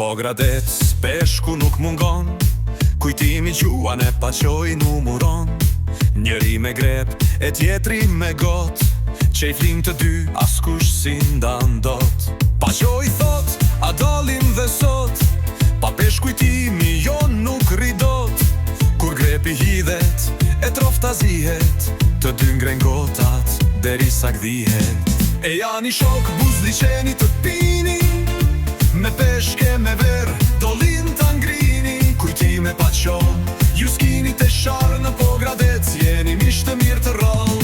Po gradet peshku nuk mungon, kujtimi gjuan e paqoj numuron. Njëri me grep e tjetri me got, që i flim të dy askush si ndan dot. Paqoj thot, a dalim dhe sot, pa pesh kujtimi jon nuk ridot. Kur grepi hidhet, e trofta zihet, të dy ngren gotat, derisa gdhihet. E janë i shok buzliqeni të pini, me peshke me ver, dolin të ngrini. Kujtime paqo, ju s'kini të sharë në po gradet, jeni mish të mirë të rall.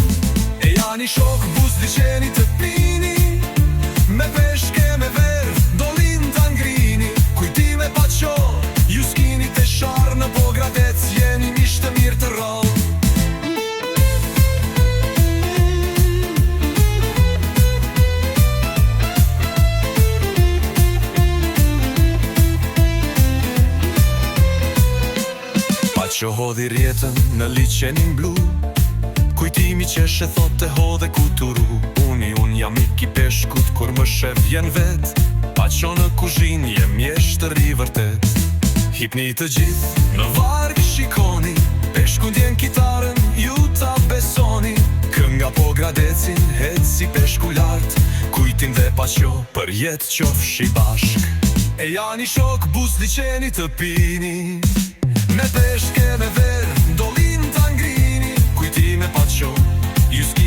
E janë i shok buzliqeni të pini, me peshke me ver, dolin të ngrini. Kujtime paqo, ju s'kini të sharë në po gradet, jeni mish të mirë të rall. Që hodhi rjetën në liqenin blu, kujtimi që she thot e hodhe kuturu. Unë jam ik i peshkut kur më shef vjen vet, pa qo në kuzhin jem mjeshtër i vërtet. Hipni të gjithë në varg shikoni, peshku ndjen kitarën ju ta besoni. Kënga po gradecin het si peshku lart, kujtin dhe pa qo për jet qofshi bashk. E janë i shok buzliqeni të pini, me peshke me ver, dolin të ngrini. Kujtime paqo, ju s'ki